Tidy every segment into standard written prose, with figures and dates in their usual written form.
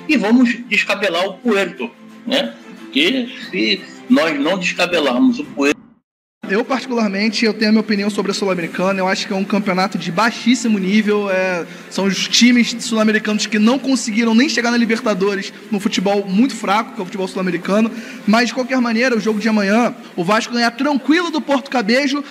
e vamos descabelar o Puerto, né? Porque se nós não descabelarmos o Puerto... Eu, particularmente, eu tenho a minha opinião sobre a Sul-Americana. Eu acho que é um campeonato de baixíssimo nível. São os times sul-americanos que não conseguiram nem chegar na Libertadores no futebol muito fraco, que é o futebol sul-americano. Mas, de qualquer maneira, o jogo de amanhã, o Vasco ganhar tranquilo do Porto Cabejo.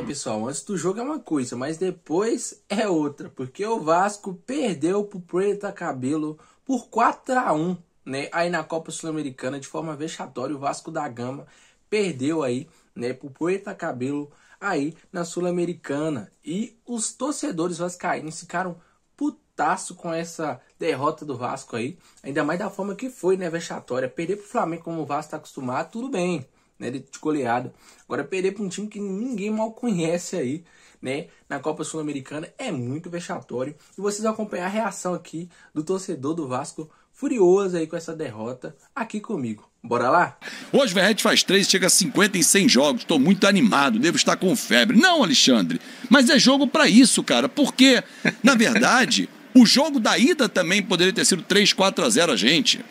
Pessoal, antes do jogo é uma coisa, mas depois é outra. Porque o Vasco perdeu pro Puerto Cabello por 4-1, né? Aí na Copa Sul-Americana, de forma vexatória, o Vasco da Gama perdeu aí, né, pro Puerto Cabello aí na Sul-Americana. E os torcedores vascaínos ficaram putaço com essa derrota do Vasco aí. Ainda mais da forma que foi, né, vexatória. Perder pro Flamengo como o Vasco tá acostumado, tudo bem, né, de goleada. Agora perder pra um time que ninguém mal conhece aí, né, na Copa Sul-Americana é muito vexatório. E vocês vão acompanhar a reação aqui do torcedor do Vasco furioso aí com essa derrota aqui comigo. Bora lá? Hoje o Verrete faz 3, chega a 50 em 100 jogos. Estou muito animado, devo estar com febre. Não, Alexandre, mas é jogo para isso, cara. Porque, na verdade, o jogo da ida também poderia ter sido 3-4-0 a gente.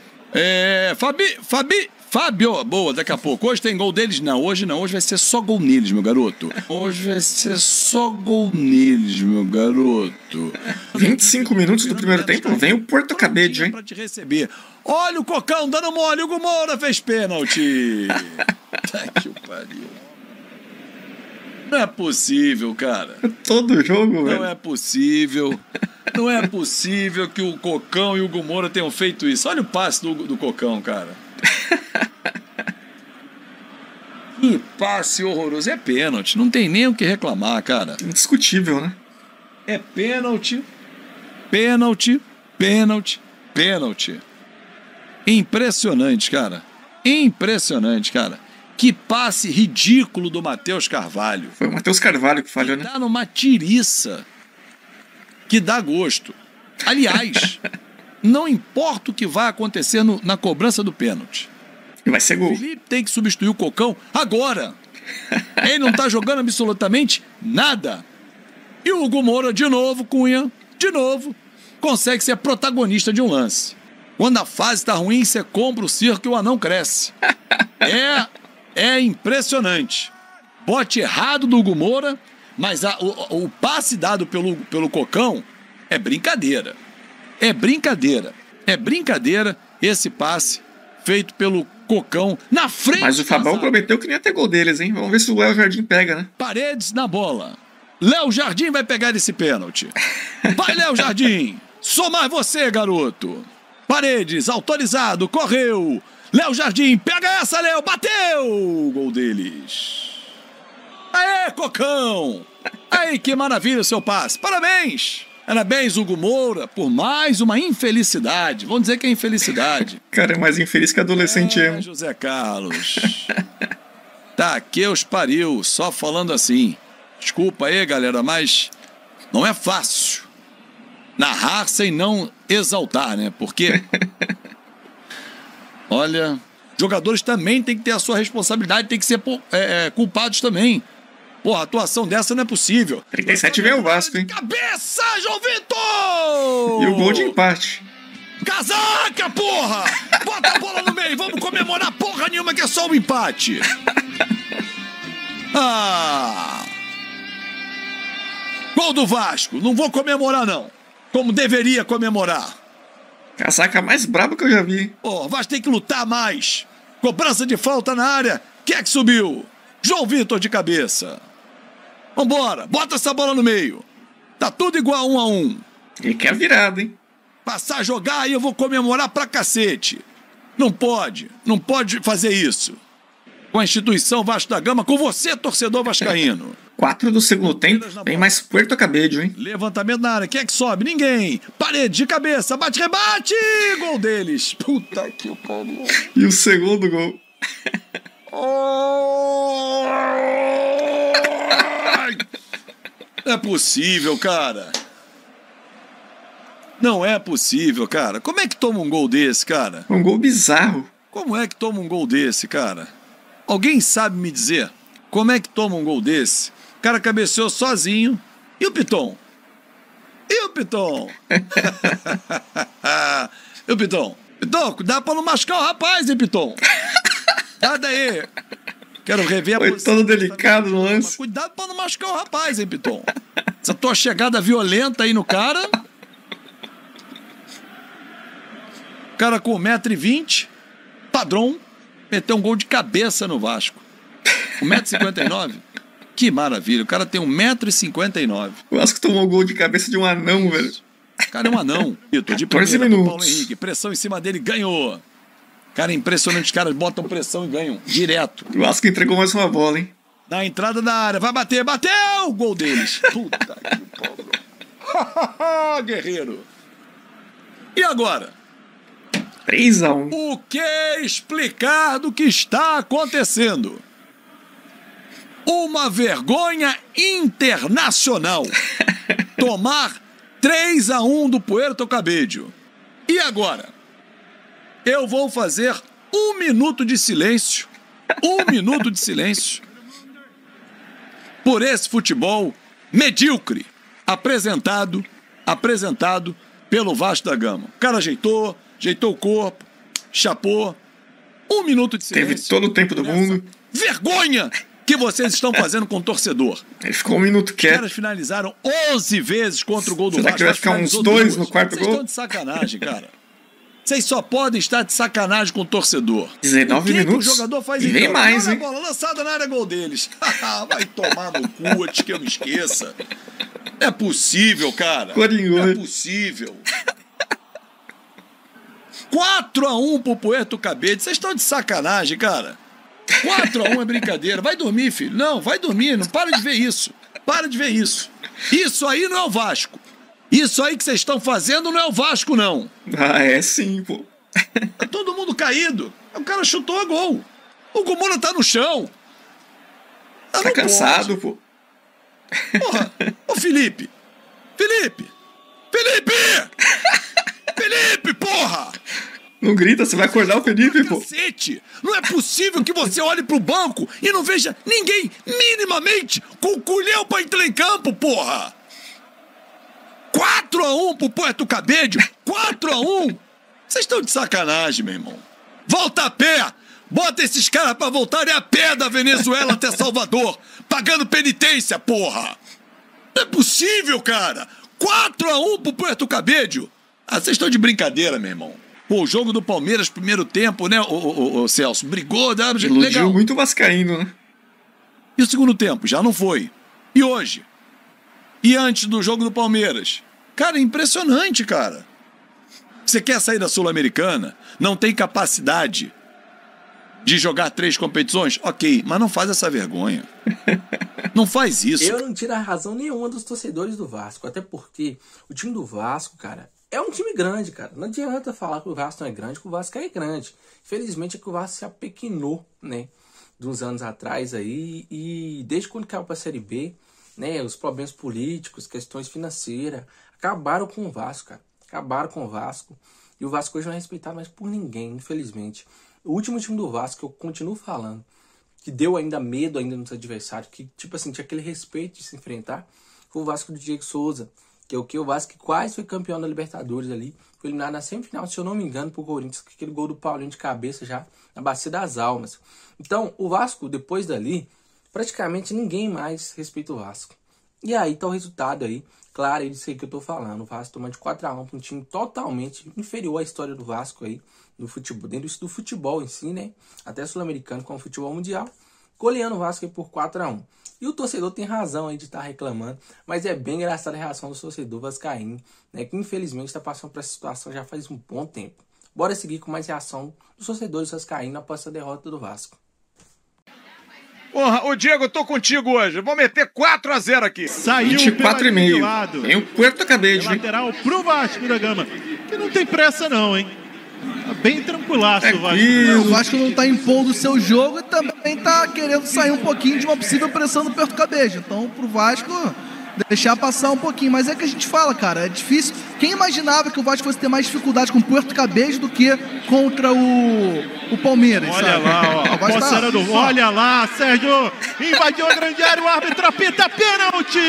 Fábio, boa, daqui a pouco. Hoje tem gol deles? Não, hoje vai ser só gol neles, meu garoto. Hoje vai ser só gol neles, meu garoto. 25 minutos do primeiro tempo, vem o Puerto Cabello, hein? Pra te receber. Olha o Cocão dando mole, o Gumora fez pênalti. Tá que o pariu. Não é possível, cara. Todo jogo, velho. Não é possível. Não é possível que o Cocão e o Gumora tenham feito isso. Olha o passe do Cocão, cara. Que passe horroroso. É pênalti, não tem nem o que reclamar, cara. Indiscutível, né? É pênalti, pênalti, pênalti, pênalti. Impressionante, cara. Impressionante, cara. Que passe ridículo do Matheus Carvalho. Foi o Matheus Carvalho que falhou, né? Tá numa tiriça que dá gosto. Aliás, não importa o que vai acontecer na cobrança do pênalti. Vai ser gol. O Felipe tem que substituir o Cocão agora. Ele não tá jogando absolutamente nada. E o Hugo Moura, de novo, Cunha, de novo, consegue ser protagonista de um lance. Quando a fase tá ruim, você compra o circo e o anão cresce. É impressionante. Bote errado do Hugo Moura, mas o passe dado pelo Cocão é brincadeira. É brincadeira. É brincadeira esse passe feito pelo Cocão na frente. Mas o Fabão prometeu que não ia ter gol deles, hein? Vamos ver se o Léo Jardim pega, né? Paredes na bola. Léo Jardim vai pegar esse pênalti. Vai, Léo Jardim. Sou mais você, garoto. Paredes, autorizado, correu. Léo Jardim, pega essa, Léo. Bateu. Gol deles. Aê, Cocão. Aí, que maravilha o seu passe. Parabéns. Parabéns, Hugo Moura, por mais uma infelicidade. Vamos dizer que é infelicidade. Cara, é mais infeliz que adolescente emo. José Carlos. Tá, que os pariu, só falando assim. Desculpa aí, galera, mas não é fácil narrar sem não exaltar, né? Porque, olha, jogadores também têm que ter a sua responsabilidade, tem que ser culpados também. Porra, a atuação dessa não é possível. 37 vem o Vasco, hein? Cabeça, João Vitor! E o gol de empate. Casaca, porra! Bota a bola no meio, vamos comemorar porra nenhuma que é só um empate. Gol do Vasco, não vou comemorar não. Como deveria comemorar. Casaca mais brabo que eu já vi. Pô, o Vasco tem que lutar mais. Cobrança de falta na área. Quem é que subiu? João Vitor de cabeça. Vambora, bota essa bola no meio. Tá tudo igual 1-1. Ele quer virada, hein? Passar a jogar aí eu vou comemorar pra cacete. Não pode fazer isso. Com a instituição Vasco da Gama, com você, torcedor vascaíno. 4 do segundo tempo, bem mais Puerto Cabello, hein? Levantamento na área, quem é que sobe? Ninguém. Parede de cabeça, bate, rebate! Gol deles. Puta que pariu. E o segundo gol. Não é possível, cara. Não é possível, cara. Como é que toma um gol desse, cara? Um gol bizarro. Como é que toma um gol desse, cara? Alguém sabe me dizer como é que toma um gol desse? O cara cabeceou sozinho. E o Piton? E o Piton? Piton, cuidado pra não machucar o rapaz, hein, Piton? Nada aí. Quero rever a posição. Foi todo delicado no lance. Cuidado pra não machucar o rapaz, hein, Piton? Essa tua chegada violenta aí no cara. O cara com 1,20 m, padrão, meteu um gol de cabeça no Vasco. 1,59 m. Que maravilha, o cara tem 1,59 m. O Vasco tomou gol de cabeça de um anão, velho. O cara é um anão. Eu tô de primeira pro Paulo Henrique. Pressão em cima dele, ganhou. Cara, é impressionante, os caras botam pressão e ganham direto. O Vasco entregou mais uma bola, hein? Na entrada da área, vai bater, bateu! Gol deles. Puta que pariu. Guerreiro. E agora? 3-1. O que explicar do que está acontecendo? Uma vergonha internacional. Tomar 3-1 do Puerto Cabello. E agora? Eu vou fazer 1 minuto de silêncio. 1 minuto de silêncio. Por esse futebol medíocre. Apresentado pelo Vasco da Gama. O cara ajeitou o corpo, chapou. 1 minuto de silêncio. Teve todo o tempo do mundo. Vergonha que vocês estão fazendo com o torcedor. Ele ficou 1 minuto quieto. Os caras finalizaram 11 vezes contra o gol do Será Vasco. Que vai ficar uns 2 no quarto gol? Vocês estão de sacanagem, cara. Vocês só podem estar de sacanagem com o torcedor. 19 minutos. Que o jogador faz e vem então? mais, hein? Bola lançada na área, gol deles. Vai tomar no cu, antes que eu me esqueça. É possível, cara. Coringou. É possível. 4-1 pro Puerto Cabello. Vocês estão de sacanagem, cara. 4-1 é brincadeira. Vai dormir, filho. Não, vai dormir. Não para de ver isso. Para de ver isso. Isso aí não é o Vasco. Isso aí que vocês estão fazendo não é o Vasco, não. Ah, é sim, pô. Tá todo mundo caído. O cara chutou a gol. O Gomora tá no chão. Tá cansado, pô. Porra. Ô, Felipe, porra! Não grita, você vai acordar o Felipe, pô. Cacete! Não é possível que você olhe pro banco e não veja ninguém minimamente com o culhão pra entrar em campo, porra! 4-1 pro Puerto Cabello. 4-1. Vocês estão de sacanagem, meu irmão. Volta a pé. Bota esses caras pra voltarem a pé da Venezuela até Salvador, pagando penitência, porra. Não é possível, cara. 4-1 pro Puerto Cabello. Ah, vocês estão de brincadeira, meu irmão. Pô, o jogo do Palmeiras, primeiro tempo, né, o Celso? Brigou, dá um jeito legal. Iludiu muito vascaíno, né? E o segundo tempo? Já não foi. E hoje? E antes do jogo do Palmeiras? Cara, é impressionante, cara. Você quer sair da Sul-Americana? Não tem capacidade de jogar 3 competições? Ok, mas não faz essa vergonha. Não faz isso. Eu não tiro a razão nenhuma dos torcedores do Vasco. Até porque o time do Vasco, cara, é um time grande, cara. Não adianta falar que o Vasco não é grande, que o Vasco é grande. Infelizmente é que o Vasco se apequinou, né? De uns anos atrás aí. E desde quando caiu pra Série B, né? Os problemas políticos, questões financeiras, acabaram com o Vasco, cara. Acabaram com o Vasco. E o Vasco hoje não é respeitado mais por ninguém, infelizmente. O último time do Vasco, que eu continuo falando, que deu ainda medo ainda nos adversários, que, tipo assim, tinha aquele respeito de se enfrentar, foi o Vasco do Diego Souza. Que é o que? O Vasco que quase foi campeão da Libertadores ali. Foi eliminado na semifinal, se eu não me engano, pro Corinthians, com aquele gol do Paulinho de cabeça já na Bacia das Almas. Então, o Vasco, depois dali, praticamente ninguém mais respeita o Vasco. E aí tá o resultado aí. Claro, é isso aí que eu tô falando. O Vasco tomando de 4-1 para um time totalmente inferior à história do Vasco aí, no futebol, dentro do futebol em si, né? Até sul-americano com o futebol mundial. Goleando o Vasco aí por 4-1. E o torcedor tem razão aí de estar reclamando, mas é bem engraçada a reação do torcedor vascaíno, né? Que infelizmente está passando por essa situação já faz um bom tempo. Bora seguir com mais reação dos torcedores vascaínos após a derrota do Vasco. Porra, ô Diego, eu tô contigo hoje. Vou meter 4-0 aqui. Saiu 24,5. Tem o Puerto Cabello. Lateral pro Vasco da Gama. Que não tem pressa não, hein? Tá bem tranquilaço o Vasco. O Vasco não tá impondo o seu jogo e também tá querendo sair um pouquinho de uma possível pressão do Puerto Cabello. Então, pro Vasco, deixar passar um pouquinho. Mas é que a gente fala, cara, é difícil. Quem imaginava que o Vasco fosse ter mais dificuldade com o Puerto Cabello do que contra o Palmeiras, olha sabe? lá, ó. Olha lá, Sérgio. Invadiu a grande área, o árbitro apita pênalti.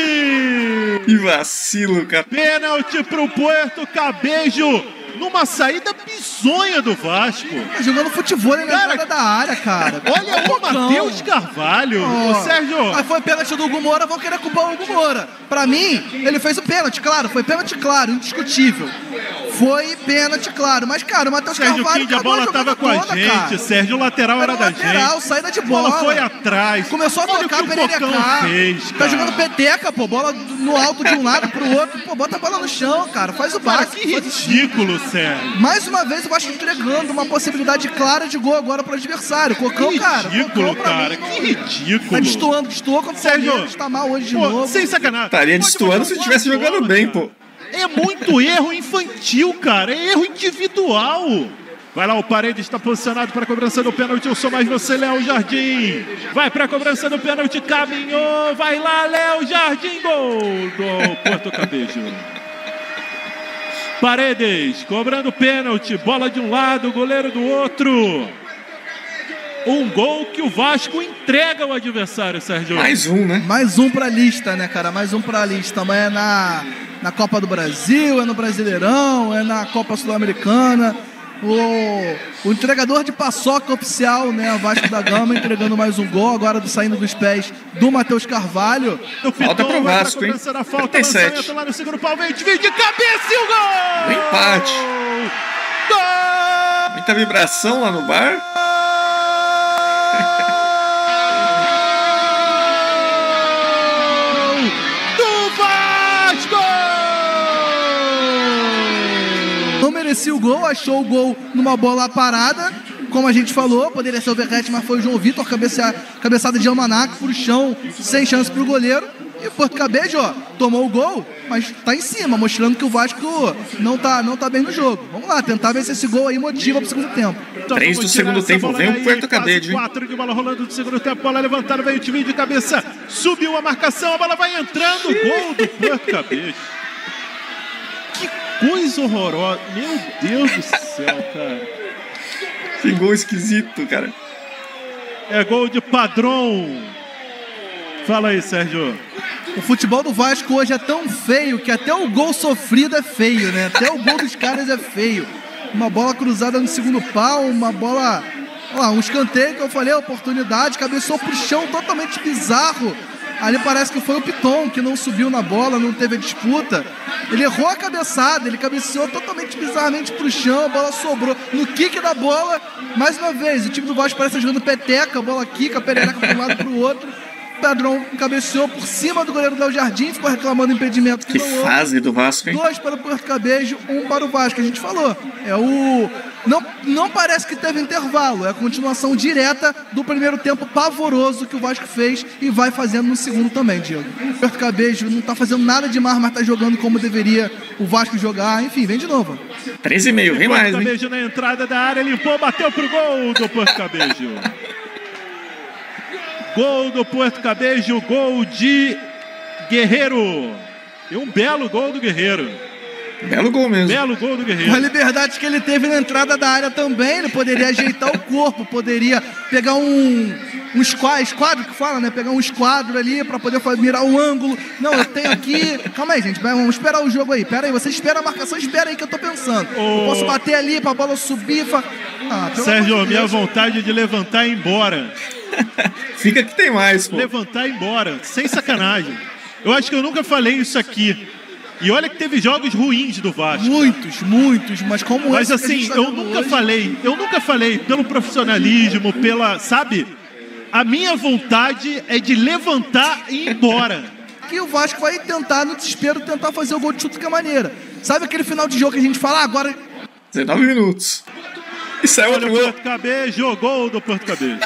Que vacilo, cara. Pênalti pro Puerto Cabello. numa saída bizonha do Vasco. Tá jogando futebol na entrada da área, cara. Olha o Matheus Carvalho. Ô, Sérgio. Aí foi pênalti do Hugo Moura, vão querer culpar o Hugo Moura. Pra mim, ele fez o pênalti, claro. Foi pênalti, claro, indiscutível. Foi pênalti, claro. Mas, cara, o Matheus Sérgio Carvalho... Kid, a bola tava com a gente. Cara. Sérgio, o lateral era da gente. Saída de bola. A bola foi atrás. Começou a tocar, Pereira fez, tá jogando peteca, pô. Bola no alto de um lado pro outro. Pô, bota a bola no chão, cara. Faz o básico. Que ridículo, Sérgio. Mais uma vez, eu acho que entregando uma possibilidade clara de gol agora pro adversário. Cocão, cara. Ridículo, cara. Que ridículo. Tá destoou contra o Palmeiras. Tá mal hoje de novo. Sem sacanagem. Estaria destoando se estivesse jogando bem, pô. É muito erro infantil, cara. É erro individual. Vai lá, o Paredes está posicionado para a cobrança do pênalti. Eu sou mais você, Léo Jardim. Vai para a cobrança do pênalti, caminhou. Vai lá, Léo Jardim. Gol do Porto Cabejo. Paredes cobrando pênalti. Bola de um lado, goleiro do outro. Um gol que o Vasco entrega ao adversário, Sérgio. Mais um, né? Mais um pra lista, né, cara? Mais um pra lista. Amanhã é na Copa do Brasil, é no Brasileirão, é na Copa Sul-Americana. O entregador de paçoca oficial, né? Vasco da Gama entregando mais um gol, agora saindo dos pés do Matheus Carvalho. Falta pro Vasco, hein? 37. Lá no segundo pau, vem, desvio de cabeça e o gol! O empate. Gol! Muita vibração lá no bar. Não merecia o gol, achou o gol numa bola parada, como a gente falou, poderia ser o Verrete, mas foi o João Vitor, cabeçada de Almanac pro chão, sem chance pro goleiro. E o Porto Cabejo, ó, tomou o gol, mas tá em cima, mostrando que o Vasco não tá bem no jogo. Vamos lá, tentar ver se esse gol aí motiva pro segundo tempo. 3 do segundo tempo, vem o Porto Cabejo. 4 de bola rolando do segundo tempo, bola levantada, veio o time de cabeça, subiu a marcação, a bola vai entrando, gol do Porto Cabejo. Que coisa horrorosa, meu Deus do céu, cara. Que gol esquisito, cara. É gol de Padrão. Fala aí, Sérgio. O futebol do Vasco hoje é tão feio que até o gol sofrido é feio, né? Até o gol dos caras é feio. Uma bola cruzada no segundo pau, uma bola... Ó, um escanteio que eu falei, oportunidade, cabeçou pro chão totalmente bizarro. Ali parece que foi o Piton que não subiu na bola, não teve a disputa. Ele errou a cabeçada, ele cabeceou totalmente bizarramente pro chão, a bola sobrou. No kick da bola, mais uma vez, o time do Vasco parece jogando peteca, a bola quica, a perereca para um lado pro outro. Padrão cabeceou por cima do goleiro Léo Jardim, ficou reclamando impedimento que não houve. Fase do Vasco, hein? 2 para o Porto Cabejo, 1 para o Vasco, a gente falou. Não parece que teve intervalo, é a continuação direta do primeiro tempo pavoroso que o Vasco fez e vai fazendo no segundo também, Diego. O Porto Cabejo não tá fazendo nada demais, mas tá jogando como deveria o Vasco jogar, enfim, vem de novo. 13,5, vem mais, hein? Porto Cabejo na entrada da área, limpou, bateu pro gol do Porto Cabejo. Gol do Porto Cabejo, gol de Guerreiro. E um belo gol do Guerreiro. Belo gol mesmo. Belo gol do Guerreiro. Com a liberdade que ele teve na entrada da área também, ele poderia ajeitar o corpo, poderia pegar um esquadro que fala, né? Pegar um esquadro ali pra poder mirar o ângulo. Não, eu tenho aqui... Calma aí, gente, vamos esperar o jogo aí. Pera aí, você espera a marcação, espera aí que eu tô pensando. Eu posso bater ali pra bola subir... Sérgio, minha vontade de levantar e ir embora. Fica que tem mais, pô. Levantar e ir embora, sem sacanagem. Eu acho que eu nunca falei isso aqui. E olha que teve jogos ruins do Vasco. Muitos, mas como esse. Mas assim, eu nunca falei pelo profissionalismo, sabe? A minha vontade é de levantar e ir embora. E o Vasco vai tentar, no desespero, tentar fazer o gol de chute que é maneira. Sabe aquele final de jogo que a gente fala, agora... 19 minutos. E saiu outro gol. Porto Cabejo, gol do Porto Cabejo.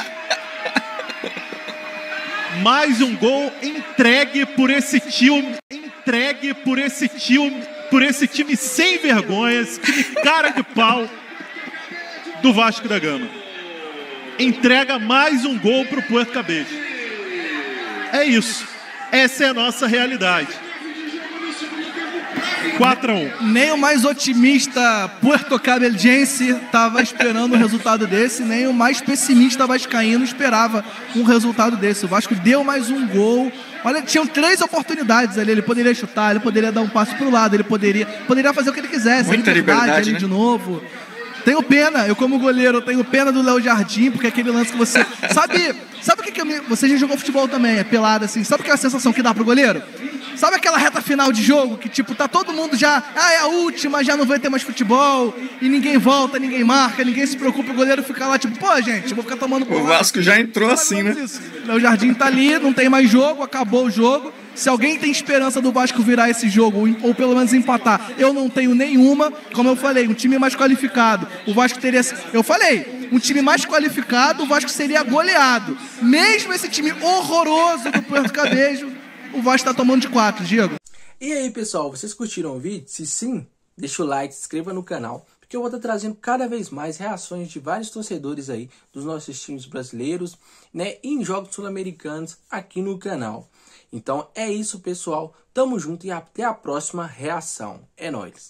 Mais um gol entregue por esse time. Por esse time sem vergonha, esse time cara de pau do Vasco da Gama. Entrega mais um gol pro Porto Cabejo. É isso. Essa é a nossa realidade. 4-1. Nem o mais otimista puerto-cabelgense estava esperando um resultado desse, nem o mais pessimista vascaíno esperava um resultado desse. O Vasco deu mais um gol. Olha, tinham 3 oportunidades ali. Ele poderia chutar, ele poderia dar um passo pro lado, ele poderia fazer o que ele quisesse. Muita liberdade, ali, né? De novo. Tenho pena, eu como goleiro, tenho pena do Léo Jardim, porque aquele lance que você... Sabe o que você já jogou futebol também, é pelado assim. Sabe aquela sensação que dá pro goleiro? Sabe aquela reta final de jogo que, tipo, tá todo mundo já... é a última, já não vai ter mais futebol. E ninguém volta, ninguém marca, ninguém se preocupa. O goleiro fica lá, tipo, pô, gente, eu vou ficar tomando porrada. O Vasco já entrou assim, né? O Jardim tá ali, não tem mais jogo, acabou o jogo. Se alguém tem esperança do Vasco virar esse jogo, ou pelo menos empatar, eu não tenho nenhuma. Como eu falei, um time mais qualificado. O Vasco teria... Eu falei, um time mais qualificado, o Vasco seria goleado. Mesmo esse time horroroso do Puerto Cabejo, o Vasco tá tomando de 4, Diego. E aí, pessoal, vocês curtiram o vídeo? Se sim, deixa o like, se inscreva no canal, porque eu vou estar trazendo cada vez mais reações de vários torcedores aí dos nossos times brasileiros, né, em jogos sul-americanos aqui no canal. Então é isso, pessoal. Tamo junto e até a próxima reação. É nóis!